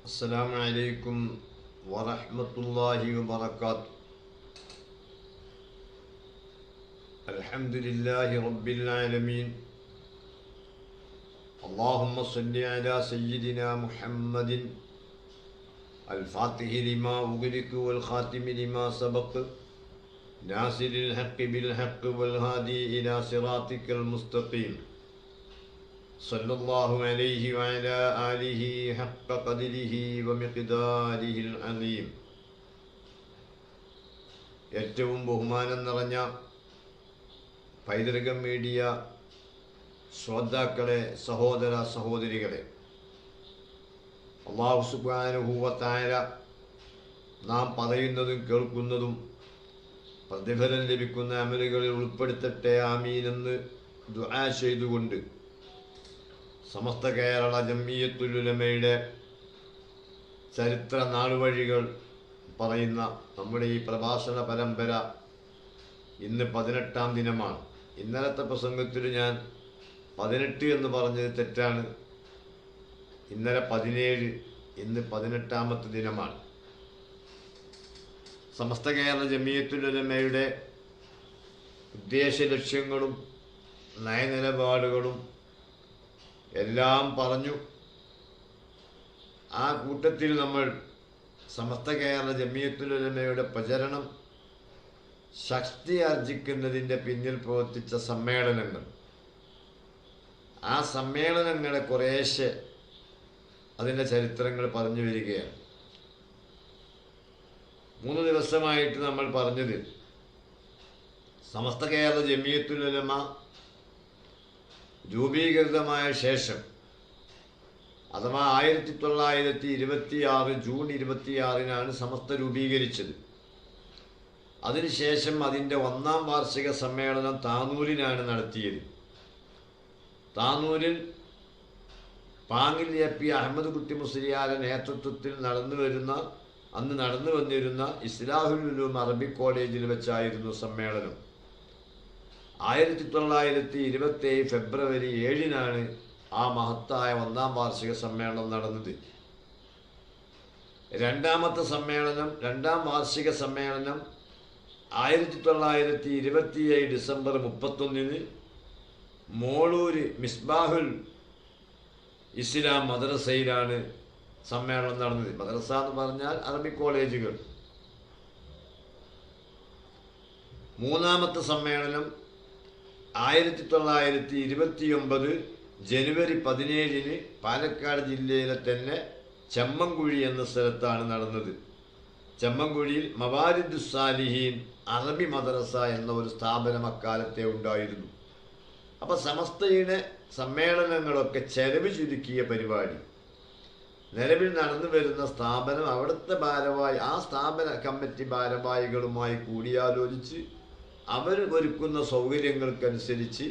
السلام عليكم ورحمة الله وبركاته. الحمد لله رب العالمين. اللهم صل على سيدنا محمد الفاتح لما أغلق والخاتم لما سبق ناصر الحق بالحق والهادي إلى صراطك المستقيم صلى الله عليه وعلى آله حق قدره ومقداره العظيم. ഏറ്റവും ബഹുമാനം നിറഞ്ഞ പൈതൃക മീഡിയ ശ്രോതാക്കളെ, സഹോദര സഹോദരികളെ, അല്ലാഹു സുബ്ഹാനഹു വ തആല നാം പറയുന്നതും കേൾക്കുന്നതും പ്രതിഫലം ലഭിക്കുന്ന അമലുകളിൽ ഉൾപ്പെടുത്തട്ടെ, ആമീൻ എന്ന് ദുആ ചെയ്തുകൊണ്ട് സമസ്ത കേരള ജംഇയ്യത്തുൽ ഉലമയുടെ ചരിത്ര നാളുവഴികൾ പറയുന്ന നമ്മുടെ ഈ പ്രഭാഷണ പരമ്പര ഇന്ന് 18-ാം ദിനമാണ്. ഇന്നലത്തെ പ്രസംഗത്തിൽ ഞാൻ 18 എന്ന് പറഞ്ഞത് തെറ്റാണ്. ഇന്നലെ 17, ഇന്ന് 18-ാമത്തെ ദിനമാണ്. സമസ്ത കേരള ജംഇയ്യത്തുൽ ഉലമയുടെ ഉദ്ദേശ ലക്ഷ്യങ്ങളും നയനിലപാടുകളും എല്ലാം പറഞ്ഞു. ആ കൂട്ടത്തിൽ നമ്മൾ സമസ്ത കേരള ജംഇയ്യത്തുൽ ഉലമയുടെ പ്രചരണം ശക്തി ആർജിക്കുന്നതിൻ്റെ പിന്നിൽ പ്രവർത്തിച്ച സമ്മേളനങ്ങൾ, ആ സമ്മേളനങ്ങളെ കുറേശ്ശെ അതിൻ്റെ ചരിത്രങ്ങൾ പറഞ്ഞു വരികയാണ്. 3 ദിവസമായിട്ട് നമ്മൾ പറഞ്ഞത് സമസ്ത കേരള ജംഇയ്യത്തുൽ ഉലമ രൂപീകൃതമായ ശേഷം, അഥവാ 1926 ജൂൺ 26-നാണ് സമസ്ത രൂപീകരിച്ചത്. അതിനുശേഷം അതിൻ്റെ 1-ാം വാർഷിക സമ്മേളനം താനൂരിലാണ് നടത്തിയത്. താനൂരിൽ പാങ്ങിൽ എ.പി. അഹമ്മദ് കുട്ടി മുസ്ലിയാരുടെ നേതൃത്വത്തിൽ അന്ന് നടന്നു വന്നിരുന്ന ഇസ്ലാഹുൽ ഉലൂം അറബിക് കോളേജിൽ വെച്ചായിരുന്നു സമ്മേളനം. 1927 ഫെബ്രുവരി 7-നാണ് ആ മഹത്തായ 1-ാം വാർഷിക സമ്മേളനം നടന്നത്. 2-ാം വാർഷിക സമ്മേളനം 1927 ഡിസംബർ 31-ന് മോളൂര് മിസ്ബാഹുൽ ഇസ്ലാം മദ്രസയിലാണ് സമ്മേളനം നടന്നത്. മദ്രസ എന്ന് പറഞ്ഞാൽ അറബിക് കോളേജുകൾ. 3-ാമത്തെ സമ്മേളനം 1929 ജനുവരി 17-ന് പാലക്കാട് ജില്ലയിലെ തന്നെ ചെമ്മൻകുഴി എന്ന സ്ഥലത്താണ് നടന്നത്. ചെമ്മൻകുഴിയിൽ മവാരിദുസ് സാലിഹീൻ അറബി മദ്രസ എന്ന ഒരു സ്ഥാപനം അക്കാലത്തെ ഉണ്ടായിരുന്നു. അപ്പോൾ സമസ്തയുടെ സമ്മേളനങ്ങളൊക്കെ ചെലവ് ചുരുക്കിയ പരിപാടി. നിലവിൽ നടന്നു വരുന്ന സ്ഥാപനം അവിടുത്തെ ആ സ്ഥാപന കമ്മിറ്റി ഭാരവാഹികളുമായി കൂടിയാലോചിച്ച് അവർ ഒരുക്കുന്ന സൗകര്യങ്ങൾക്കനുസരിച്ച്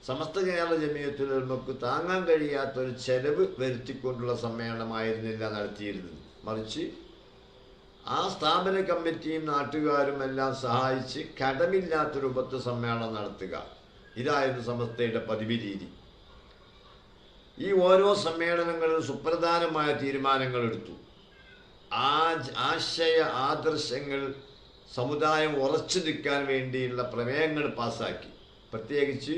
സമസ്ത കേരള ജംഇയ്യത്തുൽ ഉലമക്ക് താങ്ങാൻ കഴിയാത്തൊരു ചെലവ് വരുത്തിക്കൊണ്ടുള്ള സമ്മേളനമായിരുന്നില്ല നടത്തിയിരുന്നത്. മറിച്ച് ആ സ്ഥാപന കമ്മിറ്റിയും നാട്ടുകാരും എല്ലാം സഹായിച്ച് കടമില്ലാത്ത രൂപത്തിൽ സമ്മേളനം നടത്തുക, ഇതായിരുന്നു സമസ്തയുടെ പതിവ് രീതി. ഈ ഓരോ സമ്മേളനങ്ങളിൽ സുപ്രധാനമായ തീരുമാനങ്ങൾ എടുത്തു. ആശയ ആദർശങ്ങൾ സമുദായം ഉറച്ചു നിൽക്കാൻ വേണ്ടിയുള്ള പ്രമേയങ്ങൾ പാസാക്കി. പ്രത്യേകിച്ച്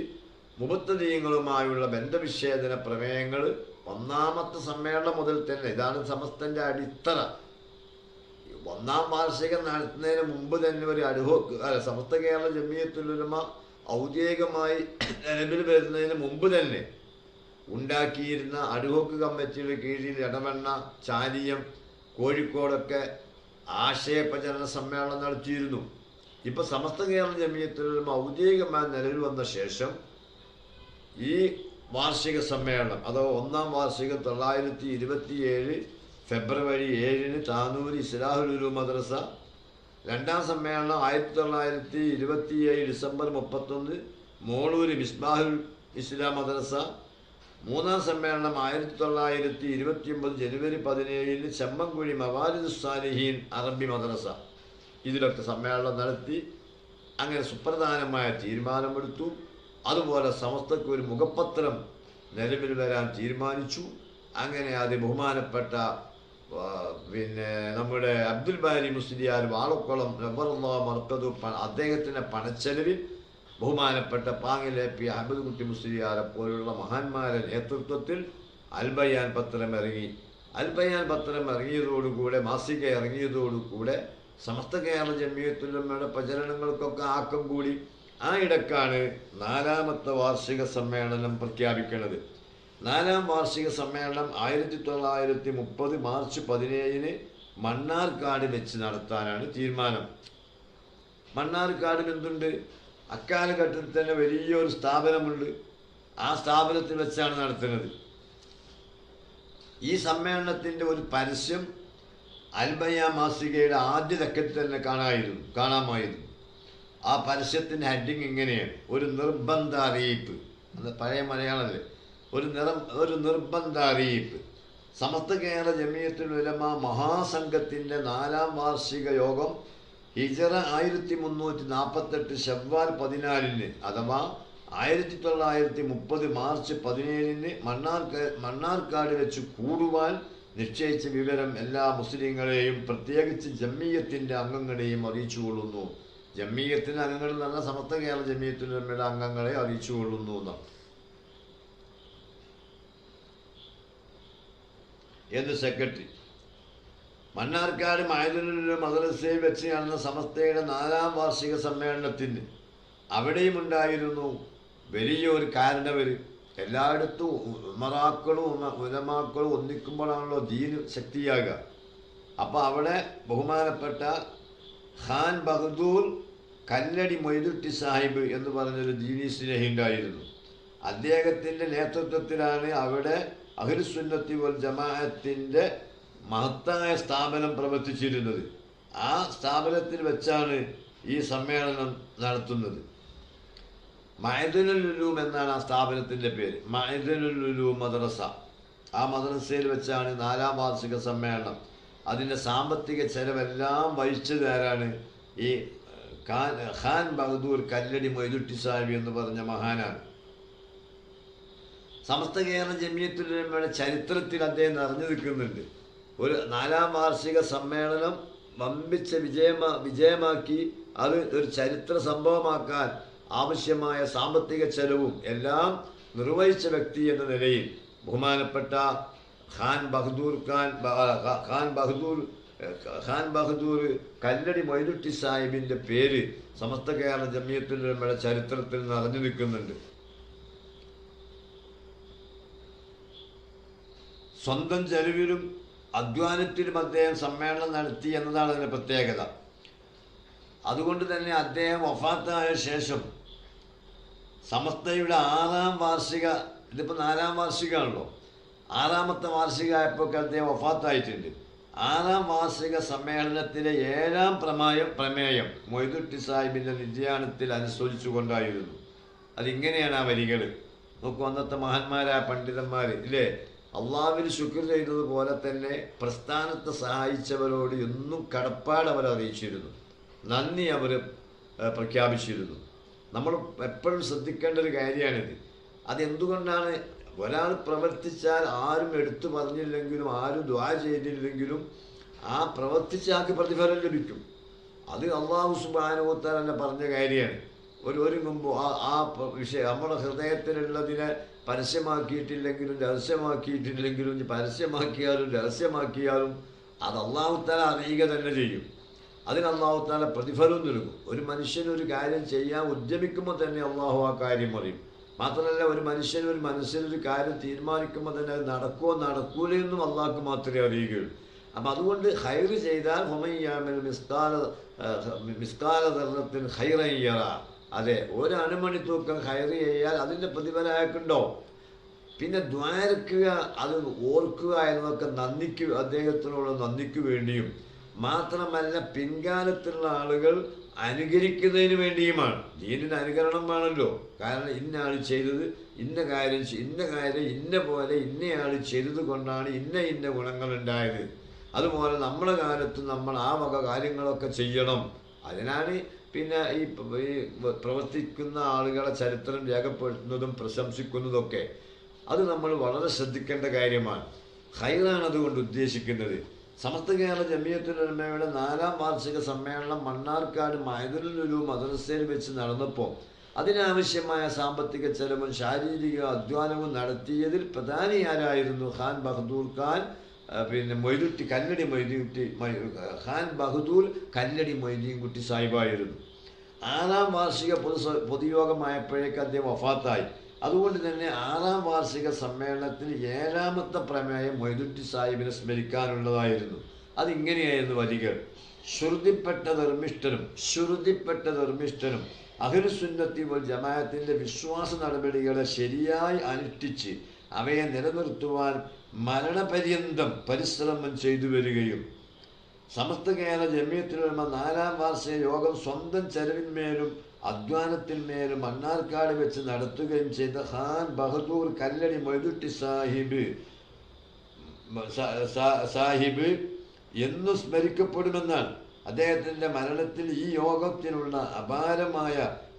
മുബത്തദീങ്ങളുമായുള്ള ബന്ധവിച്ഛേദന പ്രമേയങ്ങൾ 1-ാമത്തെ സമ്മേളനം മുതൽ തന്നെ, ഇതാണ് സമസ്തൻ്റെ അടിത്തറ. 1-ാം വാർഷികം നടത്തുന്നതിന് മുമ്പ് തന്നെ ഒരു സമസ്ത കേരള ജംഇയ്യത്തുൽ ഉലമ ഔദ്യോഗികമായി നിലവിൽ വരുന്നതിന് മുമ്പ് തന്നെ ഉണ്ടാക്കിയിരുന്ന അഡ്ഹോക്ക് കമ്മിറ്റിയുടെ കീഴിൽ ഇടവണ്ണ, ചാലിയം, കോഴിക്കോടൊക്കെ ആശയപ്രചരണ സമ്മേളനം നടത്തിയിരുന്നു. ഇപ്പോൾ സമസ്ത കേരള ജംഇയ്യത്തുൽ ഉലമ ഔദ്യോഗികമായി നിലവിൽ വന്ന ശേഷം ഈ വാർഷിക സമ്മേളനം, അഥവാ 1-ാം വാർഷികം 1927 ഫെബ്രുവരി 7-ന് താനൂർ ഇസ്ലാഹുൽ ഉലൂം മദ്രസ, 2-ാം സമ്മേളനം 1927 ഡിസംബർ 31 മോളൂര് മിസ്ബാഹുൽ ഇസ്ലാം മദ്രസ, 3-ാം സമ്മേളനം 1929 ജനുവരി 17-ന് ചെമ്മൻകുഴി മവാരിദുസ് സാലിഹീൻ അറബി മദ്രസ. ഇതിലൊക്കെ സമ്മേളനം നടത്തി അങ്ങനെ സുപ്രധാനമായ തീരുമാനമെടുത്തു. അതുപോലെ സമസ്തക്ക് ഒരു മുഖപത്രം നിലവിൽ വരാൻ തീരുമാനിച്ചു. അങ്ങനെ അത് ബഹുമാനപ്പെട്ട പിന്നെ നമ്മുടെ അബ്ദുൽ ബാരി മുസ്ലിയാർ വാളക്കുളം റബ്ബറുല്ലാ മർക്കതു അദ്ദേഹത്തിൻ്റെ പണച്ചെലവിൽ ബഹുമാനപ്പെട്ട പാങ്ങിലെ പി അഹമ്മദ് കുട്ടി മുസ്ലിയാരെ പോലുള്ള മഹാന്മാരുടെ നേതൃത്വത്തിൽ അൽബയാൻ പത്രം ഇറങ്ങി. അൽബയാൻ പത്രം ഇറങ്ങിയതോടുകൂടെ, മാസിക ഇറങ്ങിയതോടുകൂടെ സമസ്ത കേരള ജമിയത്തുലമയുടെ പ്രചരണങ്ങൾക്കൊക്കെ ആക്കം കൂടി. ആ ഇടക്കാണ് 4ാമത്തെ വാർഷിക സമ്മേളനം പ്രഖ്യാപിക്കുന്നത്. 4ാം വാർഷിക സമ്മേളനം 1930 മാർച്ച് 17 മണ്ണാർക്കാട് വെച്ച് നടത്താനാണ് തീരുമാനം. മണ്ണാർക്കാടിൽ എന്തുണ്ട്? അക്കാലഘട്ടത്തിൽ തന്നെ വലിയൊരു സ്ഥാപനമുണ്ട്. ആ സ്ഥാപനത്തിൽ വെച്ചാണ് നടത്തുന്നത്. ഈ സമ്മേളനത്തിൻ്റെ ഒരു പരസ്യം അൽബയ മാസികയുടെ ആദ്യ ലക്കത്തിൽ തന്നെ കാണാമായിരുന്നു. ആ പരസ്യത്തിൻ്റെ ഹെഡിങ് ഇങ്ങനെയാണ്: ഒരു നിർബന്ധ അറിയിപ്പ്. അത് പഴയ മലയാളമല്ലേ. ഒരു നിർബന്ധ അറിയിപ്പ്. സമസ്ത കേരള ജമിയത്തുൽ ഉലമ മഹാസംഘത്തിൻ്റെ 4ാം വാർഷിക യോഗം ഹിജറ 1348 ശവ്വാൽ 14 അഥവാ 1930 മാർച്ച് 17 മണ്ണാർക്കാട് വെച്ച് കൂടുവാൻ നിശ്ചയിച്ച വിവരം എല്ലാ മുസ്ലിങ്ങളെയും പ്രത്യേകിച്ച് ജമിയത്തിൻ്റെ അംഗങ്ങളെയും അറിയിച്ചുകൊള്ളുന്നു. ജമിയത്തിൻ്റെ അംഗങ്ങൾ എന്ന് പറഞ്ഞാൽ സമസ്ത കേരള ജമിയത്തുൽ ഉലമയുടെ അംഗങ്ങളെ അറിയിച്ചുകൊള്ളുന്നു എന്നാണ്. എന്ന് സെക്രട്ടറി. മണ്ണാർക്കാട് മഅദനുൽ മദ്രസയിൽ വെച്ച് നടന്ന സമസ്തയുടെ 4ാം വാർഷിക സമ്മേളനത്തിന് അവിടെയും ഉണ്ടായിരുന്നു വലിയൊരു കാരണവർ. എല്ലായിടത്തും ഉലമാക്കളും ഒന്നിക്കുമ്പോഴാണല്ലോ ദീന് ശക്തിയാകുക. അപ്പോൾ അവിടെ ബഹുമാനപ്പെട്ട ഖാൻ ബഹദൂർ കല്ലടി മൊയ്തുട്ടി സാഹിബ് എന്ന് പറഞ്ഞൊരു ദീനി സ്നേഹി ഉണ്ടായിരുന്നു. അദ്ദേഹത്തിൻ്റെ നേതൃത്വത്തിലാണ് അവിടെ അഹ്ലുസുന്നത്തി വൽ ജമാഅത്തിൻ്റെ മഹത്തായ സ്ഥാപനം പ്രവർത്തിച്ചിരുന്നത്. ആ സ്ഥാപനത്തിൽ വെച്ചാണ് ഈ സമ്മേളനം നടത്തുന്നത്. മഅദനുൽ ഉലൂം എന്നാണ് ആ സ്ഥാപനത്തിൻ്റെ പേര്. മഅദനുൽ ഉലൂം മദ്രസ. ആ മദ്രസയിൽ വെച്ചാണ് 4ാം വാർഷിക സമ്മേളനം. അതിൻ്റെ സാമ്പത്തിക ചെലവെല്ലാം വഹിച്ചത് ആരാണ്? ഈ ഖാൻ ബഹദൂർ കല്ലടി മൊയ്തുട്ടി സാഹിബ് എന്ന് പറഞ്ഞ മഹാനാണ്. സമസ്ത കേരള ജമിയത്തുൽ ഉലമയുടെ ചരിത്രത്തിൽ അദ്ദേഹം നിറഞ്ഞു നിൽക്കുന്നുണ്ട്. ഒരു 4ാം വാർഷിക സമ്മേളനം വമ്പിച്ച വിജയമാക്കി അത് ഒരു ചരിത്ര സംഭവമാക്കാൻ ആവശ്യമായ സാമ്പത്തിക ചെലവും എല്ലാം നിർവഹിച്ച വ്യക്തി എന്ന നിലയിൽ ബഹുമാനപ്പെട്ട ഖാൻ ബഹദൂർ കല്ലടി മൊയ്തുട്ടി സാഹിബിൻ്റെ പേര് സമസ്ത കേരള ജമിയത്തുൽ ഉലമയുടെ ചരിത്രത്തിൽ നിറഞ്ഞു നിൽക്കുന്നുണ്ട്. സ്വന്തം ചെലവിലും അധ്വാനത്തിലും അദ്ദേഹം സമ്മേളനം നടത്തി എന്നതാണ് അതിൻ്റെ പ്രത്യേകത. അതുകൊണ്ട് തന്നെ അദ്ദേഹം വഫാത്തായ ശേഷം സമസ്തയുടെ 6ാം വാർഷിക, ഇതിപ്പോൾ 4ാം വാർഷികമാണല്ലോ, 6ാമത്തെ വാർഷികമായപ്പോൾ അദ്ദേഹം വഫാത്തായിട്ടുണ്ട്. 6ാം വാർഷിക സമ്മേളനത്തിലെ 7ാം പ്രമേയം മൊയ്തുട്ടി സാഹിബിൻ്റെ നിര്യാണത്തിൽ അനുസ്മരിച്ചുകൊണ്ടായിരുന്നു. അതിങ്ങനെയാണ് ആ വരികൾ. നോക്കൂ, അന്നത്തെ മഹാന്മാരായ പണ്ഡിതന്മാർ ഇല്ലേ, അള്ളാഹുവിന് ശുക്ർ ചെയ്തതുപോലെ തന്നെ പ്രസ്ഥാനത്തെ സഹായിച്ചവരോട് എന്നും കടപ്പാട് അവർ അറിയിച്ചിരുന്നു, നന്ദി അവർ പ്രഖ്യാപിച്ചിരുന്നു. നമ്മൾ എപ്പോഴും ശ്രദ്ധിക്കേണ്ട ഒരു കാര്യമാണിത്. അതെന്തുകൊണ്ടാണ്? ഒരാൾ പ്രവർത്തിച്ചാൽ ആരും എടുത്തു പറഞ്ഞില്ലെങ്കിലും ആരും ദുആ ചെയ്തില്ലെങ്കിലും ആ പ്രവർത്തിച്ച ആൾക്ക് പ്രതിഫലം ലഭിക്കും. അത് അള്ളാഹു സുബ്ഹാനഹു വ തആല പറഞ്ഞ കാര്യമാണ്. ഒരു മുമ്പ് ആ വിഷയം നമ്മുടെ ഹൃദയത്തിലുള്ളതിനെ പരസ്യമാക്കിയിട്ടില്ലെങ്കിലും രഹസ്യമാക്കിയിട്ടില്ലെങ്കിലും പരസ്യമാക്കിയാലും രഹസ്യമാക്കിയാലും അത് അള്ളാഹു തആല അറിയുക തന്നെ ചെയ്യും. അതിന് അള്ളാഹു തആല പ്രതിഫലവും നൽകും. ഒരു മനുഷ്യനൊരു കാര്യം ചെയ്യാൻ ഉദ്യമിക്കുമ്പോൾ തന്നെ അള്ളാഹു ആ കാര്യം അറിയും. മാത്രമല്ല, ഒരു മനസ്സിലൊരു കാര്യം തീരുമാനിക്കുമ്പോൾ തന്നെ അത് നടക്കുമോ നടക്കൂലെന്നും അള്ളാഹ്ക്ക് മാത്രമേ അറിയുകയുള്ളൂ. അപ്പം അതുകൊണ്ട് ഹൈറ് ചെയ്താൽ ഹുമയ്യാമിൽ മിസ്കാല ദർറത്തിൻ ഹൈറൻ യറ. അതെ, ഒരു അണുമണി തൂക്കം ഹൈറ് ചെയ്യാൽ അതിൻ്റെ പ്രതിഫലം അയാൾക്കുണ്ടോ. പിന്നെ ദ്വാരക്കുക, അത് ഓർക്കുക എന്നതൊക്കെ അദ്ദേഹത്തിനുള്ള നന്ദിക്ക് വേണ്ടിയും മാത്രമല്ല പിൻകാലത്തുള്ള ആളുകൾ അനുകരിക്കുന്നതിന് വേണ്ടിയുമാണ്. ദീനിന് അനുകരണം വേണമല്ലോ. കാരണം ഇന്ന ആൾ ചെയ്തത് ഇന്ന കാര്യം ഇന്ന പോലെ ഇന്നയാൾ ചെയ്തത് കൊണ്ടാണ് ഇന്ന ഗുണങ്ങളുണ്ടായത്. അതുപോലെ നമ്മുടെ കാലത്ത് നമ്മൾ ആ വക കാര്യങ്ങളൊക്കെ ചെയ്യണം. അതിനാണ് പിന്നെ ഈ പ്രവർത്തിക്കുന്ന ആളുകളെ ചരിത്രം രേഖപ്പെടുത്തുന്നതും പ്രശംസിക്കുന്നതൊക്കെ. അത് നമ്മൾ വളരെ ശ്രദ്ധിക്കേണ്ട കാര്യമാണ്. ഖൈറാണ് അതുകൊണ്ട് ഉദ്ദേശിക്കുന്നത്. സമസ്ത കേരള ജമിയത്തുൽ ഉലമയുടെ 4ാം വാർഷിക സമ്മേളനം മണ്ണാർക്കാട് മഅ്ദിനുൽ ഉലൂം മദ്രസയിൽ വെച്ച് നടന്നപ്പോൾ അതിനാവശ്യമായ സാമ്പത്തിക ചെലവും ശാരീരിക അധ്വാനവും നടത്തിയതിൽ പ്രധാനിയാരായിരുന്നു ഖാൻ ബഹദൂർ ഖാൻ മൊയ്തുട്ടി കല്ലടി മൊയ്തീൻകുട്ടി ഖാൻ ബഹദൂർ കല്ലടി മൊയ്തീൻകുട്ടി സാഹിബായിരുന്നു. 6ാം വാർഷിക പൊതുയോഗമായപ്പോഴേക്ക് അദ്ദേഹം വഫാത്തായി. അതുകൊണ്ട് തന്നെ 6ാം വാർഷിക സമ്മേളനത്തിൽ 7ാമത്തെ പ്രമേയം മൊയ്തുട്ടി സാഹിബിനെ സ്മരിക്കാനുള്ളതായിരുന്നു. അതിങ്ങനെയായിരുന്നു വരികൾ: ശ്രുതിപ്പെട്ട ധർമ്മിഷ്ഠനും അഹ്ലുസുന്നത്തി വൽ ജമാഅത്തിന്റെ വിശ്വാസ നടപടികളെ ശരിയായി അനുഷ്ഠിച്ച് അവയെ നിലനിർത്തുവാൻ മരണപര്യന്തം പരിശ്രമം ചെയ്തു വരികയും സമസ്ത കേരള ജമിയത്തുൽ ഉലമ 4ാം വാർഷിക യോഗം സ്വന്തം ചെലവിന്മേലും അധ്വാനത്തിന്മേലും മണ്ണാർക്കാട് വെച്ച് നടത്തുകയും ചെയ്ത ഖാൻ ബഹദൂർ കല്ലടി മൊയ്തുട്ടി സാഹിബ് എന്നു സ്മരിക്കപ്പെടുമെന്നാണ്. അദ്ദേഹത്തിൻ്റെ മരണത്തിൽ ഈ യോഗത്തിനുള്ള അപാരമായ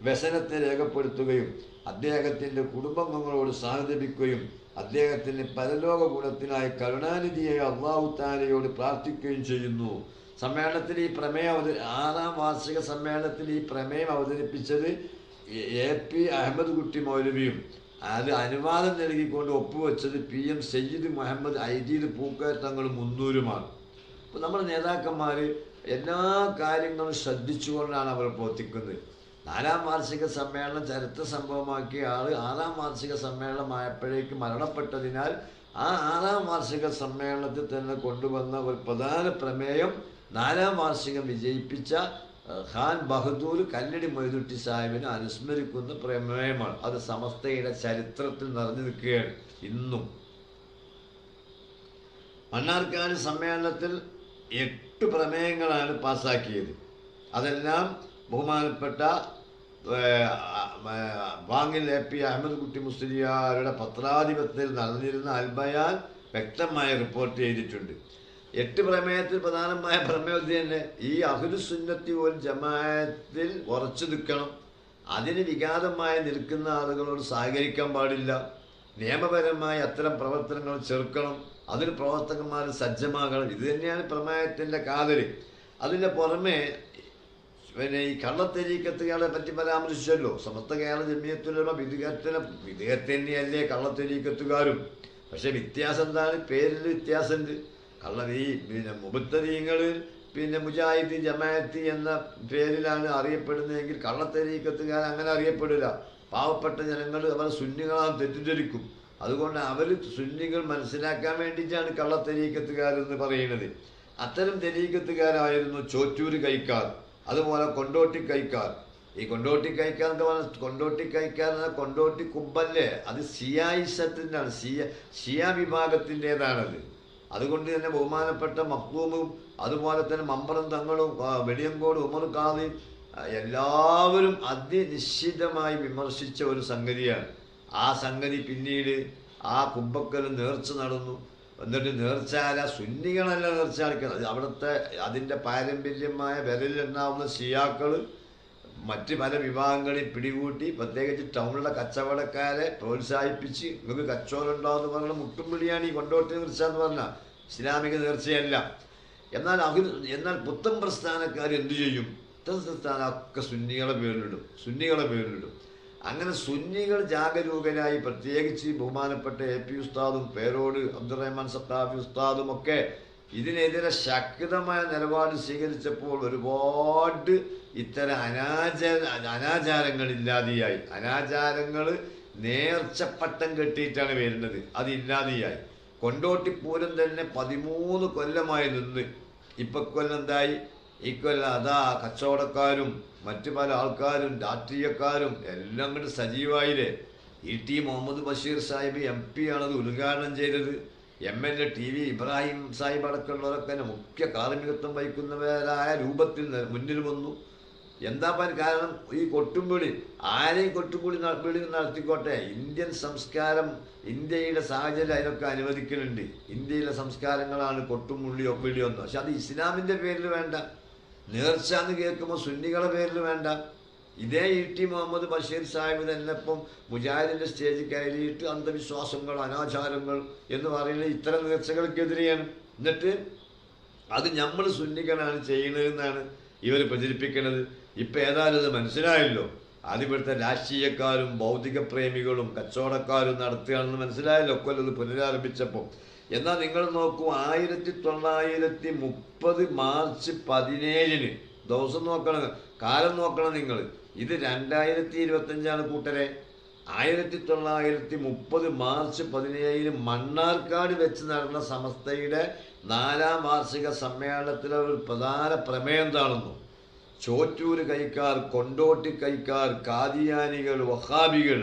വ്യസനത്തെ രേഖപ്പെടുത്തുകയും അദ്ദേഹത്തിൻ്റെ കുടുംബാംഗങ്ങളോട് സഹതപിക്കുകയും അദ്ദേഹത്തിന് പരലോക ഗുണത്തിനായി കരുണാനിധിയായ അല്ലാഹു തആലയോട് പ്രാർത്ഥിക്കുകയും ചെയ്യുന്നു. സമ്മേളനത്തിൽ ഈ പ്രമേയം 6ാം വാർഷിക സമ്മേളനത്തിൽ ഈ പ്രമേയം അവതരിപ്പിച്ചത് AP അഹമ്മദ് കുട്ടി മൗലവിയും അത് അനുവാദം നൽകിക്കൊണ്ട് ഒപ്പുവെച്ചത് PM സയ്യിദ് മുഹമ്മദ് ഐദീദ് പൂക്കോയ തങ്ങൾ മുന്നൂരുമാണ്. അപ്പോൾ നമ്മുടെ നേതാക്കന്മാർ എല്ലാ കാര്യങ്ങളും ശ്രദ്ധിച്ചുകൊണ്ടാണ് അവർ പ്രവർത്തിക്കുന്നത്. 4ാം വാർഷിക സമ്മേളനം ചരിത്ര സംഭവമാക്കിയ ആൾ 6ാം വാർഷിക സമ്മേളനമായപ്പോഴേക്ക് മരണപ്പെട്ടതിനാൽ ആ 6ാം വാർഷിക സമ്മേളനത്തിൽ തന്നെ കൊണ്ടുവന്ന ഒരു പ്രധാന പ്രമേയം 4ാം വാർഷികം വിജയിപ്പിച്ച ഖാൻ ബഹദൂർ കല്ലടി മൊയ്തുട്ടി സാഹിബിനെ അനുസ്മരിക്കുന്ന പ്രമേയമാണ്. അത് സമസ്തയുടെ ചരിത്രത്തിൽ നിറഞ്ഞു നിൽക്കുകയാണ്. ഇന്നും മണ്ണാർക്കാട് സമ്മേളനത്തിൽ 8 പ്രമേയങ്ങളാണ് പാസ്സാക്കിയത്. അതെല്ലാം ബഹുമാനപ്പെട്ട വാങ്ങിൽ AP അഹമ്മദ് കുട്ടി മുസ്ലിയാരുടെ പത്രാധിപത്യത്തിൽ നടന്നിരുന്ന അൽബയാൻ വ്യക്തമായി റിപ്പോർട്ട് ചെയ്തിട്ടുണ്ട്. 8 പ്രമേയത്തിൽ പ്രധാനമായ പ്രമേയം തന്നെ ഈ അഹ്ലുസുന്നത്തി വൽ ജമാഅത്തിൽ ഉറച്ചു നിൽക്കണം, അതിന് വിഘാതമായി നിൽക്കുന്ന ആളുകളോട് സഹകരിക്കാൻ പാടില്ല, നിയമപരമായി അത്തരം പ്രവർത്തനങ്ങൾ ചെറുക്കണം, അതിന് പ്രവർത്തകന്മാർ സജ്ജമാകണം. ഇത് തന്നെയാണ് പ്രമേയത്തിൻ്റെ കാതല്. അതിൻ്റെ പുറമെ ഈ കള്ളത്തെരീക്കത്തുകളെ പറ്റി പരാമർശിച്ചല്ലോ. സമസ്ത കേരള ജമിയത്തുൽ ഉലമ വിദേഹത്ത് തന്നെയല്ലേ കള്ളത്തെരീക്കത്തുകാരും. പക്ഷെ വ്യത്യാസം എന്താണ്? പേരിൽ വ്യത്യാസമുണ്ട്. മുബത്തരീങ്ങൾ മുജാഹിദ് ജമാഅത്ത് എന്ന പേരിലാണ് അറിയപ്പെടുന്നതെങ്കിൽ കള്ളത്തെരീക്കത്തുകാർ അങ്ങനെ അറിയപ്പെടില്ല. പാവപ്പെട്ട ജനങ്ങൾ അവർ സുന്നികളാണ് തെറ്റിദ്ധരിക്കും. അതുകൊണ്ട് അവർ സുന്നികൾ മനസ്സിലാക്കാൻ വേണ്ടിയിട്ടാണ് കള്ളത്തെരീക്കത്തുകാരെന്ന് പറയുന്നത്. അത്തരം തെരീക്കത്തുകാരായിരുന്നു ചോറ്റൂര് കൈക്കാർ, അതുപോലെ കൊണ്ടോട്ടി കൈക്കാർ. ഈ കൊണ്ടോട്ടി കൈക്കാർ എന്ന് പറഞ്ഞാൽ കൊണ്ടോട്ടി കുബ്ബല്ലേ, അത് ഷിയായിസത്തിൻ്റെയാണ്, ഷിയ വിഭാഗത്തിൻ്റെതാണത്. അതുകൊണ്ട് തന്നെ ബഹുമാനപ്പെട്ട മഖ്ദൂമും അതുപോലെ തന്നെ മമ്പറം തങ്ങളും വെളിയങ്കോട് ഉമർ ഖാദി എല്ലാവരും അതിനിശ്ചിതമായി വിമർശിച്ച ഒരു സംഗതിയാണ്. ആ സംഗതി പിന്നീട് ആ കുബ്ബക്കൽ നേർച്ച നടന്നു. എന്നിട്ട് നേർച്ചാല സുന്നികളല്ല നേർച്ച അടിക്കുന്നത്. അവിടുത്തെ അതിൻ്റെ പാരമ്പര്യമായ വിരലിലുണ്ടാവുന്ന ഷിയാക്കൾ മറ്റ് പല വിഭാഗങ്ങളിൽ പിടികൂട്ടി, പ്രത്യേകിച്ച് ടൗണിലെ കച്ചവടക്കാരെ പ്രോത്സാഹിപ്പിച്ച് നിങ്ങൾക്ക് കച്ചവടം ഉണ്ടാവുമെന്ന് പറഞ്ഞ മുട്ടുംപിടിയാണ് ഈ കൊണ്ടോട്ടി നേർച്ച എന്ന് പറഞ്ഞാൽ. ഇസ്ലാമിക നേർച്ചയല്ല. എന്നാൽ പുത്തൻ പ്രസ്ഥാനക്കാർ എന്തു ചെയ്യും? പുത്തൻ പ്രസ്ഥാനമൊക്കെ സുന്നികളെ പേരിലിടും. അങ്ങനെ സുന്നികൾ ജാഗരൂകരായി, പ്രത്യേകിച്ച് ബഹുമാനപ്പെട്ട AP ഉസ്താദും പേരോട് അബ്ദുറഹ്മാൻ സഖാഫി ഉസ്താദും ഒക്കെ ഇതിനെതിരെ ശക്തമായ നിലപാട് സ്വീകരിച്ചപ്പോൾ ഒരുപാട് ഇത്തരം അനാചാരങ്ങൾ ഇല്ലാതെയായി. അനാചാരങ്ങൾ നേർച്ചപ്പട്ടം കെട്ടിയിട്ടാണ് വരുന്നത്, അതില്ലാതെയായി. കൊണ്ടോട്ടിപ്പൂരം തന്നെ 13 കൊല്ലമായി നിന്ന് ഇപ്പൊ കൊല്ലം എന്തായി? ഈ കൊല്ലം അതാ കച്ചവടക്കാരും മറ്റു പല ആൾക്കാരും രാഷ്ട്രീയക്കാരും എല്ലാം കൂടി സജീവായില്ലേ. ET മുഹമ്മദ് ബഷീർ സാഹിബ് MP ആണത് ഉദ്ഘാടനം ചെയ്തത്. MLA TV ഇബ്രാഹിം സാഹിബ് അടക്കമുള്ളവരൊക്കെ തന്നെ മുഖ്യ കാർമ്മികത്വം വഹിക്കുന്നവരായ രൂപത്തിൽ മുന്നിൽ വന്നു. എന്താ കാരണം? ഈ കൊട്ടുംവിളി, ആരെയും കൊട്ടുംവിളി നടത്തിക്കോട്ടെ, ഇന്ത്യൻ സംസ്കാരം, ഇന്ത്യയുടെ സാഹചര്യം അതിനൊക്കെ അനുവദിക്കുന്നുണ്ട്. ഇന്ത്യയിലെ സംസ്കാരങ്ങളാണ് കൊട്ടുംവിളിയോ വിളിയൊന്നും. പക്ഷെ അത് ഇസ്ലാമിൻ്റെ പേരിൽ വേണ്ട. നേർച്ച എന്ന് കേൾക്കുമ്പോൾ സുന്നികളുടെ പേരിൽ വേണ്ട. ഇതേ ഇ.ടി. മുഹമ്മദ് ബഷീർ സാഹിബ് തന്നെ ഇപ്പം മുജാഹിദിൻ്റെ സ്റ്റേജിൽ കയറിയിട്ട് അന്ധവിശ്വാസങ്ങൾ, അനാചാരങ്ങൾ എന്ന് പറയുന്നത് ഇത്തരം നേർച്ചകൾക്കെതിരെയാണ്. എന്നിട്ട് അത് നമ്മൾ സുന്നികളാണ് ചെയ്യുന്നതെന്നാണ് ഇവർ പ്രചരിപ്പിക്കുന്നത്. ഇപ്പം ഏതായാലും ഇത് മനസ്സിലായല്ലോ. അതിവിടുത്തെ രാഷ്ട്രീയക്കാരും ഭൗതിക പ്രേമികളും കച്ചവടക്കാരും നടത്തുകയാണെന്ന് മനസ്സിലായല്ലോ കൊല്ലത് പുനരാരംഭിച്ചപ്പോൾ. എന്നാൽ നിങ്ങൾ നോക്കൂ, 1930 മാർച്ച് 17 ദിവസം നോക്കണം, കാലം നോക്കണം നിങ്ങൾ. ഇത് 2025 കൂട്ടരെ. 1930 മാർച്ച് 17 മണ്ണാർക്കാട് വെച്ച് നടന്ന സമസ്തയുടെ 4ാം വാർഷിക സമ്മേളനത്തിലെ ഒരു പ്രധാന പ്രമേയം എന്താണെന്നോ? ചോറ്റൂര് കൈക്കാർ, കൊണ്ടോട്ടി കൈക്കാർ, കാദിയാനികൾ, വഹാബികൾ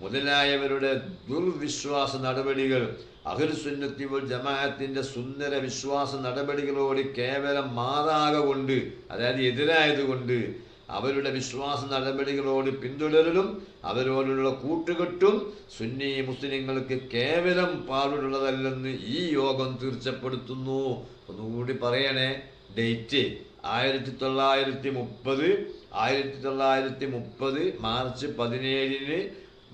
മുതലായവരുടെ ദുർവിശ്വാസ നടപടികൾ അഹ്ലുസുന്നത്തി വൽ ജമാഅത്തിന്റെ സുന്ദര വിശ്വാസ നടപടികളോട് കേവലം മാറാക കൊണ്ട്, അതായത് എതിരായതുകൊണ്ട് അവരുടെ വിശ്വാസ നടപടികളോട് പിന്തുടരലും അവരോടുള്ള കൂട്ടുകെട്ടും സുന്നി മുസ്ലിങ്ങൾക്ക് കേവലം പാടുള്ളതല്ലെന്ന് ഈ യോഗം തീർച്ചപ്പെടുത്തുന്നു. ഒന്നുകൂടി പറയണേ, ഡേറ്റ് 1930 മാർച്ച് 17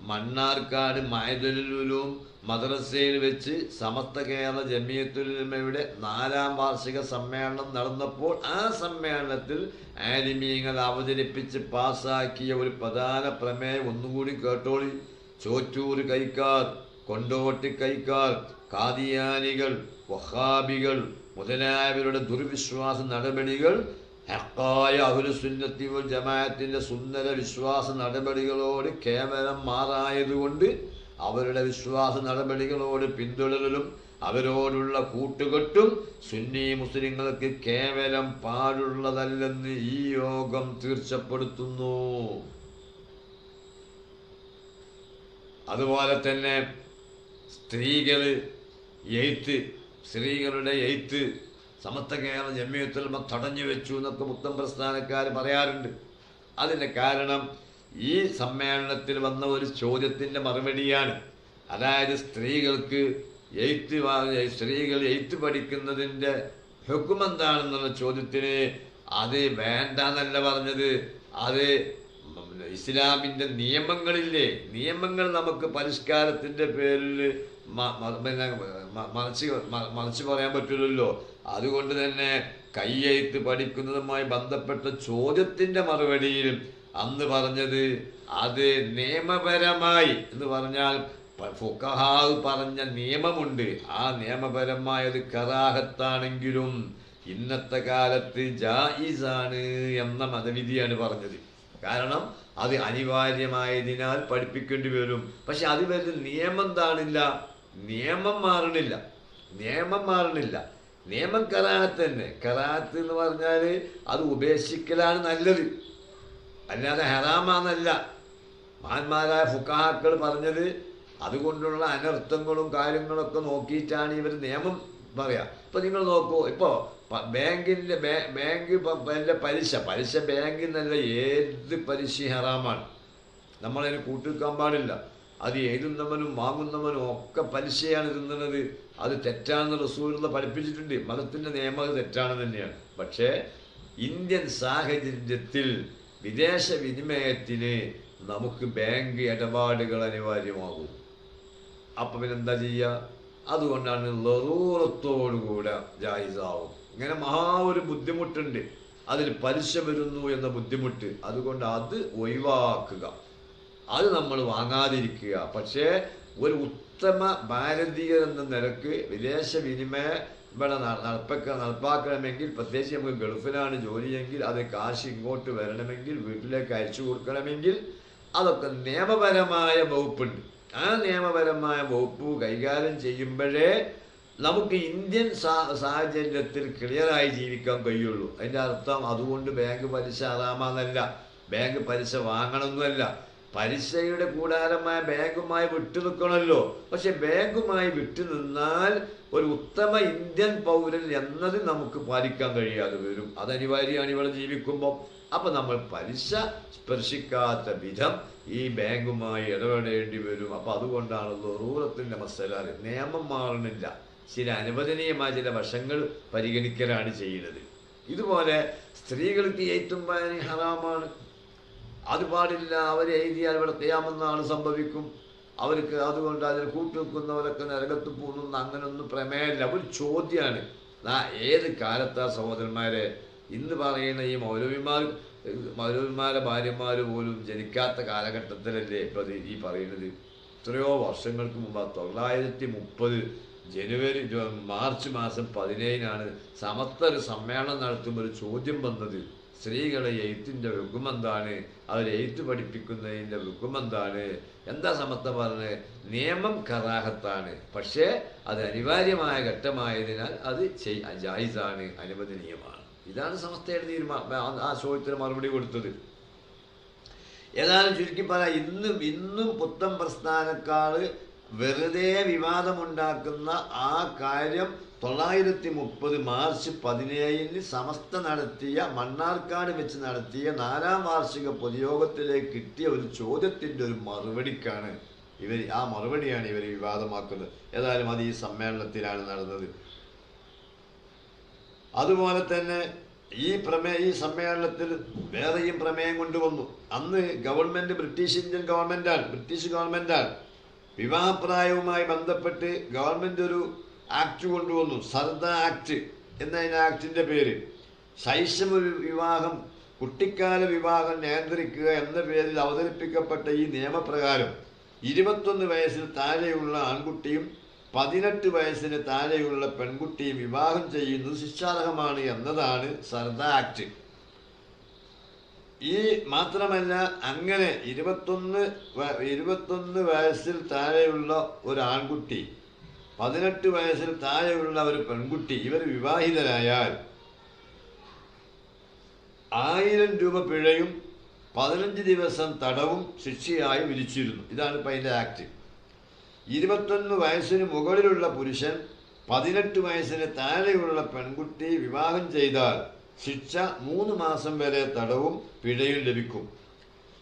മണ്ണാർക്കാട് മഅ്ദിനുൽ ഉലൂം മദ്രസയിൽ വെച്ച് സമസ്ത കേരള ജമിയത്തുൽ ഉലമയുടെ 4ാം വാർഷിക സമ്മേളനം നടന്നപ്പോൾ ആ സമ്മേളനത്തിൽ ആലിമീങ്ങൾ അവതരിപ്പിച്ച് പാസാക്കിയ ഒരു പ്രധാന പ്രമേയം ഒന്നുകൂടി കേട്ടോളി. ചോറ്റൂർ കൈക്കാർ, കൊണ്ടോട്ടി കൈക്കാർ, കാദിയാനികൾ, വഹാബികൾ മുതലായവരുടെ ദുർവിശ്വാസ നടപടികൾ ഹഖായ അഹ്ലുസുന്നത്തി വൽ ജമാഅത്തിന്റെ സുന്ദര വിശ്വാസ നടപടികളോട് കേവലം മാറായതുകൊണ്ട് അവരുടെ വിശ്വാസ നടപടികളോട് പിന്തുടരലും അവരോടുള്ള കൂട്ടുകെട്ടും സുന്നി മുസ്ലിങ്ങൾക്ക് കേവലം പാടുള്ളതല്ലെന്ന് ഈ യോഗം തീർച്ചപ്പെടുത്തുന്നു. അതുപോലെ തന്നെ സ്ത്രീകളുടെ എയ്ത്ത് സമസ്ത കേരള ജമിയത്തുൽ ഉലമ തടഞ്ഞു വെച്ചു എന്നൊക്കെ മുത്തം പ്രസ്ഥാനക്കാർ പറയാറുണ്ട്. അതിൻ്റെ കാരണം ഈ സമ്മേളനത്തിൽ വന്ന ഒരു ചോദ്യത്തിൻ്റെ മറുപടിയാണ്. അതായത് സ്ത്രീകൾ എയ്ത്ത് പഠിക്കുന്നതിൻ്റെ ഹുക്ം എന്താണെന്നുള്ള ചോദ്യത്തിന് അത് വേണ്ടെന്നല്ല പറഞ്ഞത്. അത് ഇസ്ലാമിൻ്റെ നിയമങ്ങളില്ലേ, നിയമങ്ങൾ നമുക്ക് പരിഷ്കാരത്തിൻ്റെ പേരിൽ മറിച്ച് പറയാൻ പറ്റില്ലല്ലോ. അതുകൊണ്ട് തന്നെ കയ്യെഴുത്ത് പഠിക്കുന്നതുമായി ബന്ധപ്പെട്ട ചോദ്യത്തിൻ്റെ മറുപടിയിൽ അന്ന് പറഞ്ഞത് അത് നിയമപരമായി എന്ന് പറഞ്ഞാൽ ഫുഖഹാവ് പറഞ്ഞ നിയമമുണ്ട്. ആ നിയമപരമായത് കറാഹത്താണെങ്കിലും ഇന്നത്തെ കാലത്ത് ജായിസാണ് എന്ന മതവിധിയാണ് പറഞ്ഞത്. കാരണം അത് അനിവാര്യമായതിനാൽ പഠിപ്പിക്കേണ്ടി വരും. പക്ഷെ അത് വരുന്ന നിയമം എന്താണില്ല, നിയമം മാറണില്ല. നിയമം കറാഹത്ത് തന്നെ. കറാഹത്ത് എന്ന് പറഞ്ഞാൽ അത് ഉപേക്ഷിക്കലാണ് നല്ലത്, അല്ലാതെ ഹറാമാന്നല്ല. മഹാന്മാരായ ഫുഖഹാക്കൾ പറഞ്ഞത് അതുകൊണ്ടുള്ള അനർത്ഥങ്ങളും കാര്യങ്ങളൊക്കെ നോക്കിയിട്ടാണ് ഇവർ നിയമം പറയാ. ഇപ്പൊ നിങ്ങൾ നോക്കൂ, ഇപ്പോ ബാങ്ക് പലിശ ബാങ്കിൽ നിന്നല്ല, ഏത് പലിശ ഹറാമാണ്, നമ്മളതിന് കൂട്ടിവെക്കാൻ പാടില്ല. അത് എഴുതുന്നവനും വാങ്ങുന്നവനും ഒക്കെ പലിശയാണ് തിന്നുന്നത്. അത് തെറ്റാണെന്ന് റസൂലുള്ള പഠിപ്പിച്ചിട്ടുണ്ട്. മതത്തിൻ്റെ നിയമം അത് തെറ്റാണെന്ന് തന്നെയാണ്. പക്ഷേ ഇന്ത്യൻ സാഹചര്യത്തിൽ വിദേശ വിനിമയത്തിന് നമുക്ക് ബാങ്ക് ഇടപാടുകൾ അനിവാര്യമാകും. അപ്പം പിന്നെന്താ ചെയ്യുക? അതുകൊണ്ടാണ് ലറൂറത്തോടുകൂടെ ജായിസാവും. ഇങ്ങനെ ഒരു ബുദ്ധിമുട്ടുണ്ട്, അതിൽ പലിശ വരുന്നു എന്ന ബുദ്ധിമുട്ട്. അതുകൊണ്ട് അത് ഒഴിവാക്കുക, അത് നമ്മൾ വാങ്ങാതിരിക്കുക. പക്ഷേ ഒരു ഉത്തമ ഭാരതീയർ എന്ന നിലക്ക് വിദേശ വിനിമയം ഇവിടെ നടപ്പാക്കണമെങ്കിൽ, പ്രത്യേകിച്ച് നമുക്ക് ഗൾഫിലാണ് ജോലിയെങ്കിൽ അത് കാശ് ഇങ്ങോട്ട് വരണമെങ്കിൽ, വീട്ടിലേക്ക് അയച്ചു കൊടുക്കണമെങ്കിൽ അതൊക്കെ നിയമപരമായ വകുപ്പുണ്ട്. ആ നിയമപരമായ വകുപ്പ് കൈകാര്യം ചെയ്യുമ്പോഴേ നമുക്ക് ഇന്ത്യൻ സാഹചര്യത്തിൽ ക്ലിയറായി ജീവിക്കാൻ കഴിയുള്ളൂ. അതിൻ്റെ അർത്ഥം അതുകൊണ്ട് ബാങ്ക് പലിശ ഹറാമാന്നല്ല, ബാങ്ക് പലിശ വാങ്ങണമെന്നല്ല. പലിശയുടെ കൂടാരമായ ബാങ്കുമായി വിട്ടു നിൽക്കണമല്ലോ. പക്ഷെ ബാങ്കുമായി വിട്ടു നിന്നാൽ ഒരു ഉത്തമ ഇന്ത്യൻ പൗരൻ എന്നത് നമുക്ക് പാലിക്കാൻ കഴിയാതെ വരും. അത് അനിവാര്യമാണ് ഇവിടെ ജീവിക്കുമ്പോൾ. അപ്പം നമ്മൾ പലിശ സ്പർശിക്കാത്ത വിധം ഈ ബാങ്കുമായി ഇടപെടേണ്ടി വരും. അപ്പം അതുകൊണ്ടാണ് ലറൂറത്തിൻ്റെ മസല. നിയമം മാറണില്ല, ചില അനുവദനീയമായ ചില വശങ്ങൾ പരിഗണിക്കലാണ് ചെയ്യുന്നത്. ഇതുപോലെ സ്ത്രീകൾക്ക് ഏറ്റവും ഹറാമാണ്. അത് പാടില്ല, അവർ എഴുതിയാൽ ഇവിടെ ഖിയാമത്ത് സംഭവിക്കും, അവർക്ക് അതുകൊണ്ട് അതിൽ കൂട്ടുവെക്കുന്നവരൊക്കെ നരകത്ത് പോകുന്ന അങ്ങനൊന്നും പ്രമേയമില്ല. ഒരു ചോദ്യമാണ്. ഏത് കാലത്താ സഹോദരന്മാരെ ഇന്ന് പറയുന്ന ഈ മൗലവിമാരെ ഭാര്യമാർ പോലും ജനിക്കാത്ത കാലഘട്ടത്തിലല്ലേ ഇപ്പം ഈ പറയുന്നത്? എത്രയോ വർഷങ്ങൾക്ക് മുമ്പ് 930 ജനുവരി മാർച്ച് മാസം 17-നാണ് സമസ്ത ഒരു സമ്മേളനം നടത്തുമ്പോൾ ഒരു ചോദ്യം വന്നത്. സ്ത്രീകളെ എഴുത്തിൻ്റെ റുക്കുമെന്താണ്, അവർ എഴുത്ത് പഠിപ്പിക്കുന്നതിൻ്റെ റുക്കുമെന്താണ്? എന്താ സമസ്ത പറഞ്ഞത്? നിയമം കറാഹത്താണ്, പക്ഷേ അത് അനിവാര്യമായ ഘട്ടമായതിനാൽ അത് ജായിസാണ്, അനുവദനീയമാണ്. ഇതാണ് സമസ്തയുടെ തീരുമാനം. ആ ചോദ്യത്തിന് മറുപടി കൊടുത്തത്. ഏതായാലും ചുരുക്കി പറയാം, ഇന്നും പുത്തൻ പ്രസ്ഥാനക്കാർ വെറുതെ വിവാദമുണ്ടാക്കുന്ന ആ കാര്യം 930 മാർച്ച് 17-ന് സമസ്ത നടത്തിയ മണ്ണാർക്കാട് വെച്ച് നടത്തിയ 4-ാം വാർഷിക പൊതുയോഗത്തിലേക്ക് കിട്ടിയ ഒരു ചോദ്യത്തിൻ്റെ ഒരു മറുപടിക്കാണ് ആ മറുപടിയാണ് ഇവർ വിവാദമാക്കുന്നത്. ഏതായാലും അത് ഈ സമ്മേളനത്തിലാണ് നടന്നത്. അതുപോലെ തന്നെ ഈ സമ്മേളനത്തിൽ വേറെയും പ്രമേയം കൊണ്ടുവന്നു. അന്ന് ഗവൺമെൻറ് ബ്രിട്ടീഷ് ഗവൺമെൻറ്റാണ്. വിവാഹപ്രായവുമായി ബന്ധപ്പെട്ട് ഗവൺമെൻറ് ഒരു ആക്ട് കൊണ്ടുവന്നു, സർദ ആക്ട് എന്നതിൻ്റെ ആക്ടിൻ്റെ പേര്. ശൈശവ വിവാഹം, കുട്ടിക്കാല വിവാഹം നിയന്ത്രിക്കുക എന്ന പേരിൽ അവതരിപ്പിക്കപ്പെട്ട ഈ നിയമപ്രകാരം 21 വയസ്സിൽ താഴെയുള്ള ആൺകുട്ടിയും 18 വയസ്സിന് താഴെയുള്ള പെൺകുട്ടിയും വിവാഹം ചെയ്യുന്നത് ശിക്ഷാർഹമാണ് എന്നതാണ് സർദ ആക്ട്. ഈ മാത്രമല്ല, അങ്ങനെ 21 വയസ്സിൽ താഴെയുള്ള ഒരു ആൺകുട്ടി, 18 വയസ്സിൽ താഴെയുള്ള ഒരു പെൺകുട്ടി, ഇവർ വിവാഹിതരായാൽ 1000 രൂപ പിഴയും 15 ദിവസം തടവും ശിക്ഷയായി വിധിച്ചിരുന്നു. ഇതാണ് ഇപ്പം അതിൻ്റെ ആക്ട്. 21 വയസ്സിന് മുകളിലുള്ള പുരുഷൻ 18 വയസ്സിന് താഴെയുള്ള പെൺകുട്ടി വിവാഹം ചെയ്താൽ ശിക്ഷ 3 മാസം വരെ തടവും പിഴയും ലഭിക്കും.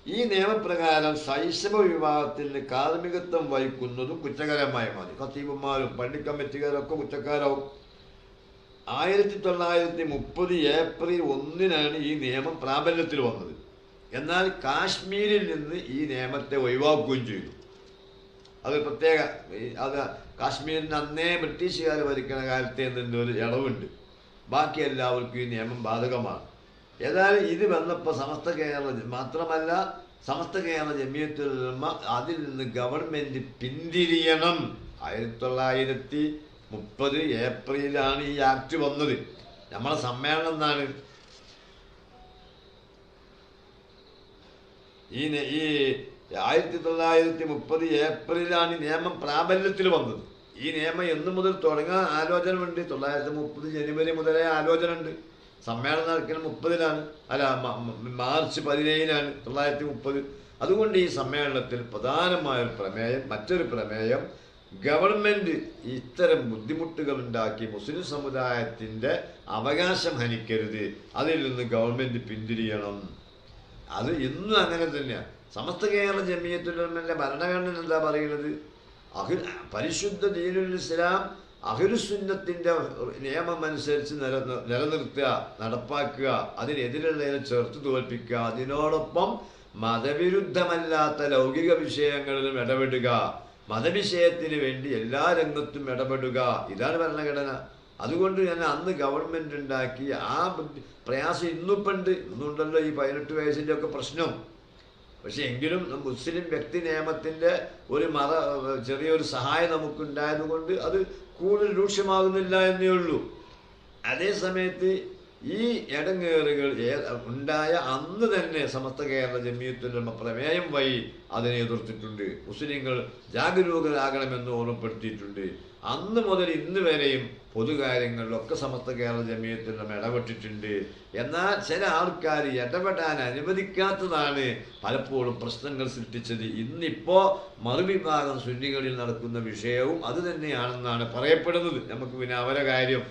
ഈ നിയമപ്രകാരം ശൈശവ വിവാഹത്തിന് കാർമ്മികത്വം വഹിക്കുന്നതും കുറ്റകരമായി മാറി. ഖത്തീബുമാരും പള്ളി കമ്മിറ്റിക്കാരൊക്കെ കുറ്റക്കാരാവും. 1930 ഏപ്രിൽ 1-നാണ് ഈ നിയമം പ്രാബല്യത്തിൽ വന്നത്. എന്നാൽ കാശ്മീരിൽ നിന്ന് ഈ നിയമത്തെ ഒഴിവാക്കുകയും ചെയ്തു. അത് പ്രത്യേക, അത് കാശ്മീരിന് അന്നേ ബ്രിട്ടീഷുകാർ ഭരിക്കുന്ന കാലത്തെ ഒരു ഇളവുണ്ട്. ബാക്കി എല്ലാവർക്കും ഈ നിയമം ബാധകമാണ്. ഏതായാലും ഇത് വന്നപ്പോൾ സമസ്ത കേരള ജമിയത്തുൽ ഉലമ അതിൽ നിന്ന് ഗവൺമെൻറ് പിന്തിരിയണം. 1930 ഏപ്രിലാണ് ഈ ആക്ട് വന്നത്. നമ്മളെ സമ്മേളനം എന്നാണ് ഈ 1930 ഏപ്രിലാണ് ഈ നിയമം പ്രാബല്യത്തിൽ വന്നത്. ഈ നിയമം എന്നു മുതൽ തുടങ്ങാൻ ആലോചന ഉണ്ട്. 1930 ജനുവരി മുതലേ ആലോചന ഉണ്ട്. സമ്മേളനം നടക്കുന്നത് 30-ലാണ്, അല്ല മാർച്ച് 17-നാണ് 1930. അതുകൊണ്ട് ഈ സമ്മേളനത്തിൽ പ്രധാനമായൊരു പ്രമേയം, മറ്റൊരു പ്രമേയം, ഗവൺമെൻറ് ഇത്തരം ബുദ്ധിമുട്ടുകൾ ഉണ്ടാക്കി മുസ്ലിം സമുദായത്തിൻ്റെ അവകാശം ഹനിക്കരുത്, അതിൽ നിന്ന് ഗവൺമെൻറ് പിന്തിരിയണം. അത് ഇന്നും അങ്ങനെ തന്നെയാണ്. സമസ്ത കേരള ജമിയത്തുൽ ഉലമയുടെ ഭരണഘടന എന്താ പറയുന്നത്? പരിശുദ്ധ ദീനുൽ ഇസ്ലാം അഹ്ലുസുന്നത്തിൻ്റെ നിയമം അനുസരിച്ച് നിലനിർത്തുക, നടപ്പാക്കുക, അതിനെതിരുള്ളതിനെ ചേർത്ത് തോൽപ്പിക്കുക, അതിനോടൊപ്പം മതവിരുദ്ധമല്ലാത്ത ലൗകിക വിഷയങ്ങളിലും ഇടപെടുക, മതവിഷയത്തിന് വേണ്ടി എല്ലാ രംഗത്തും ഇടപെടുക. ഇതാണ് ഭരണഘടന. അതുകൊണ്ട് തന്നെ അന്ന് ഗവൺമെൻറ് ഉണ്ടാക്കി ആ പ്രയാസം ഇന്നുണ്ട്. ഇന്നുണ്ടല്ലോ ഈ 18 വയസ്സിൻ്റെ ഒക്കെ പ്രശ്നം. പക്ഷെ എങ്കിലും മുസ്ലിം വ്യക്തി നിയമത്തിൻ്റെ ഒരു ചെറിയൊരു സഹായം നമുക്കുണ്ടായതുകൊണ്ട് അത് കൂടുതൽ രൂക്ഷമാകുന്നില്ല എന്നേ ഉള്ളൂ. അതേ സമയത്ത് ഈ ഇടങ്ങേറുകൾ ഉണ്ടായ അന്ന് തന്നെ സമസ്ത കേരള ജമിയത്തുൽ ഉലമ പ്രമേയം വഴി അതിനെ എതിർത്തിട്ടുണ്ട്. മുസ്ലിങ്ങൾ ജാഗരൂകരാകണമെന്ന് ഓർമ്മപ്പെടുത്തിയിട്ടുണ്ട്. അന്ന് മുതൽ ഇന്ന് വരെയും പൊതുകാര്യങ്ങളിലൊക്കെ സമസ്ത കേരള ജമിയത്തുൽ ഉലമ ഇടപെട്ടിട്ടുണ്ട്. എന്നാൽ ചില ആൾക്കാർ ഇടപെടാൻ അനുവദിക്കാത്തതാണ് പലപ്പോഴും പ്രശ്നങ്ങൾ സൃഷ്ടിച്ചത്. ഇന്നിപ്പോൾ മറുവിഭാഗം സുന്നികളിൽ നടക്കുന്ന വിഷയവും അത് തന്നെയാണെന്നാണ് പറയപ്പെടുന്നത്. നമുക്ക് പിന്നെ അവരെ കാര്യം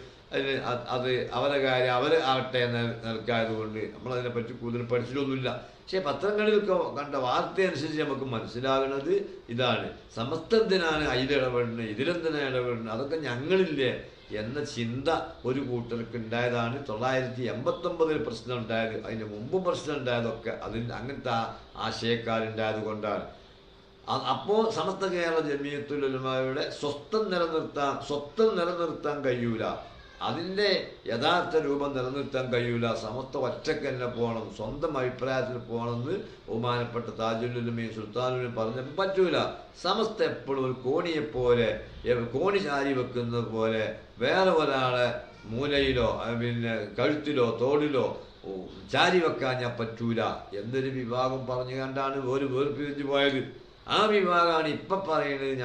അവരെ കാര്യം ആവട്ടെ നിൽക്കായതുകൊണ്ട് നമ്മളതിനെപ്പറ്റി കൂടുതൽ പഠിച്ചിട്ടൊന്നുമില്ല. പക്ഷേ പത്രങ്ങളിലൊക്കെ കണ്ട വാർത്ത അനുസരിച്ച് നമുക്ക് മനസ്സിലാകുന്നത് ഇതാണ്. സമസ്തത്തിനാണ് അതിലിടപെടുന്നത്, ഇതിലെന്തിനാണ് ഇടപെടുന്നത്? അതൊക്കെ ഞങ്ങളില്ലേ, എന്ന ചിന്ത ഒരു കൂട്ടർക്ക് ഉണ്ടായതാണ്. 989 പ്രശ്നം ഉണ്ടായത്, അതിന് മുമ്പ് പ്രശ്നം ഉണ്ടായതൊക്കെ അങ്ങനത്തെ ആശയക്കാരുണ്ടായത് കൊണ്ടാണ്. അപ്പോൾ സമസ്ത കേരള ജമിയത്തുൽ ഉലമായുടെ സ്വത്വം നിലനിർത്താൻ കഴിയൂല, അതിൻ്റെ യഥാർത്ഥ രൂപം നിലനിർത്താൻ കഴിയൂല. സമസ്ത ഒറ്റക്ക് തന്നെ പോകണം, സ്വന്തം അഭിപ്രായത്തിൽ പോകണമെന്ന് ബഹുമാനപ്പെട്ട താജുൽ ഉലമയും സുൽത്താനുലും പറഞ്ഞപ്പോൾ പറ്റൂല. സമസ്ത എപ്പോഴും ഒരു കോണിയെപ്പോലെ, കോണി ചാരി വെക്കുന്നത് പോലെ വേറെ ഒരാളെ മൂലയിലോ കഴുത്തിലോ തോളിലോ ചാരി വെക്കാൻ ഞാൻ പറ്റൂല എന്നൊരു വിഭാഗം പറഞ്ഞു കണ്ടാണ് ഒരു വേർപിരിഞ്ഞു പോയത്. ആ വിഭാഗമാണ് ഇപ്പം പറയുന്നത്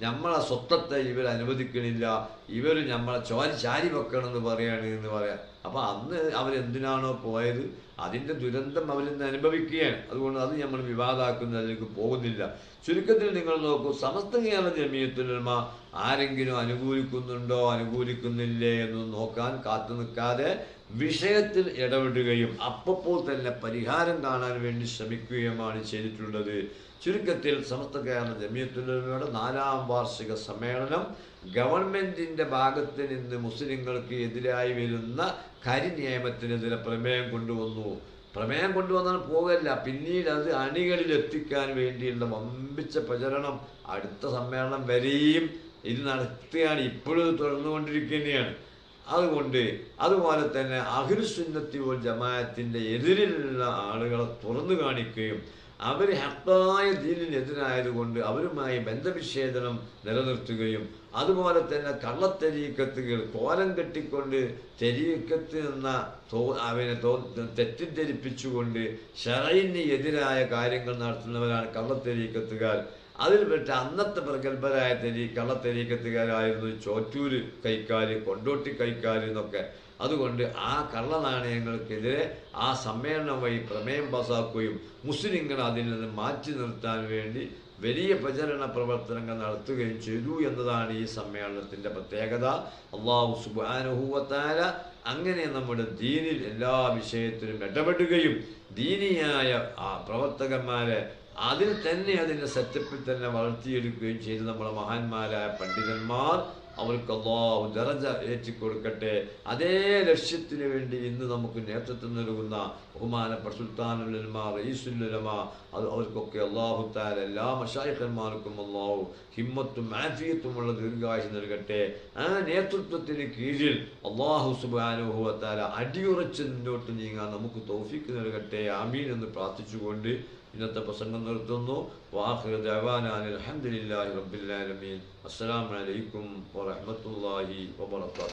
നമ്മളെ സ്വത്വത്തെ ഇവർ അനുവദിക്കണില്ല, ഇവർ നമ്മളെ ചാരി വെക്കണമെന്ന് പറയാണ് എന്ന് പറയാം. അപ്പം അന്ന് അവരെന്തിനാണോ പോയത് അതിൻ്റെ ദുരന്തം അവരിന്ന് അനുഭവിക്കുകയാണ്. അതുകൊണ്ട് അത് നമ്മൾ വിവാദമാക്കുന്നതിലേക്ക് പോകുന്നില്ല. ചുരുക്കത്തിൽ നിങ്ങൾ നോക്കൂ, സമസ്ത കേരള ജമിയത്തുൽ ഉലമ ആരെങ്കിലും അനുകൂലിക്കുന്നുണ്ടോ അനുകൂലിക്കുന്നില്ലേ എന്ന് നോക്കാൻ കാത്തു നിൽക്കാതെ വിഷയത്തിൽ ഇടപെടുകയും അപ്പോൾ തന്നെ പരിഹാരം കാണാൻ വേണ്ടി ശ്രമിക്കുകയുമാണ് ചെയ്തിട്ടുള്ളത്. ചുരുക്കത്തിൽ സമസ്ത കേരള ജമിയത്തുൽ ഉലമയുടെ 4ാം വാർഷിക സമ്മേളനം ഗവൺമെൻറ്റിൻ്റെ ഭാഗത്ത് നിന്ന് മുസ്ലിങ്ങൾക്ക് എതിരായി വരുന്ന കരിനിയമത്തിനെതിരെ പ്രമേയം കൊണ്ടുവന്നാൽ പോകല്ല, പിന്നീട് അത് അണികളിലെത്തിക്കാൻ വേണ്ടിയുള്ള വമ്പിച്ച പ്രചരണം അടുത്ത സമ്മേളനം വരെയും ഇത് നടത്തുകയാണ്, ഇപ്പോഴും തുടർന്നുകൊണ്ടിരിക്കുകയാണ്. അതുപോലെ തന്നെ അഹ്ലുസുന്നത്തി വൽ ജമാഅത്തിൻ്റെ എതിരിലുള്ള ആളുകളെ തുറന്നു കാണിക്കുകയും അവർ ഹക്കായ ദീനിനെതിരായതുകൊണ്ട് അവരുമായി ബന്ധവിച്ഛേദനം നിലനിർത്തുകയും അതുപോലെ തന്നെ കള്ളത്തരീക്കത്തുകൾ കോലം കെട്ടിക്കൊണ്ട് തെരീക്കത്ത് എന്ന തെറ്റിദ്ധരിപ്പിച്ചുകൊണ്ട് ശറഈന് എതിരായ കാര്യങ്ങൾ നടത്തുന്നവരാണ് കള്ളത്തരീക്കത്തുകാർ. അതിൽപ്പെട്ട അന്നത്തെ പ്രഗത്ഭരായ കള്ളത്തരീക്കത്തുകാരായിരുന്നു ചോറ്റൂര് കൈക്കാർ, കൊണ്ടോട്ടി കൈക്കാർ എന്നൊക്കെ. അതുകൊണ്ട് ആ കള്ളനാണയങ്ങൾക്കെതിരെ ആ സമ്മേളനം വഴി പ്രമേയം പാസാക്കുകയും മുസ്ലിങ്ങൾ അതിൽ നിന്ന് മാറ്റി നിർത്താൻ വേണ്ടി വലിയ പ്രചരണ പ്രവർത്തനങ്ങൾ നടത്തുകയും ചെയ്തു എന്നതാണ് ഈ സമ്മേളനത്തിൻ്റെ പ്രത്യേകത. അല്ലാഹു സുബ്ഹാനഹു വ തആല അങ്ങനെ നമ്മുടെ ദീനിൽ എല്ലാ വിഷയത്തിലും ഇടപെടുകയും ദീനിയായ ആ പ്രവർത്തകന്മാരെ അതിൽ തന്നെ അതിൻ്റെ സെറ്റപ്പിൽ തന്നെ വളർത്തിയെടുക്കുകയും ചെയ്ത് നമ്മളെ മഹാന്മാരായ പണ്ഡിതന്മാർ അവർക്ക് അല്ലാഹു ദറജ ഏറ്റിക്കൊടുക്കട്ടെ. അതേ ലക്ഷ്യത്തിന് വേണ്ടി ഇന്ന് നമുക്ക് നേതൃത്വം നൽകുന്ന ബഹുമാനപ്പെട്ട സുൽത്താനുൽ ഉലമ, റഈസുൽ ഉലമ, അവർക്കൊക്കെ അല്ലാഹു തആല എല്ലാ മശായിഖന്മാർക്കും അല്ലാഹു ഹിമ്മത്തും ആഫിയത്തുമുള്ള ദീർഘായുസ്സ് നൽകട്ടെ. ആ നേതൃത്വത്തിന് കീഴിൽ അല്ലാഹു സുബ്ഹാനഹു വ തആല അടിയുറച്ച് മുന്നോട്ട് നീങ്ങാൻ നമുക്ക് തൗഫീഖ് നൽകട്ടെ. ആമീൻ എന്ന് പ്രാർത്ഥിച്ചുകൊണ്ട് ഇന്നത്തെ പ്രസംഗം നിർത്തുന്നു. വആഖിറു ദഅവാനാ അൽഹംദുലില്ലാഹി റബ്ബിൽ ആലമീൻ. അസ്സലാമു അലൈക്കും വറഹ്മത്തുള്ളാഹി വബറകാതുഹു.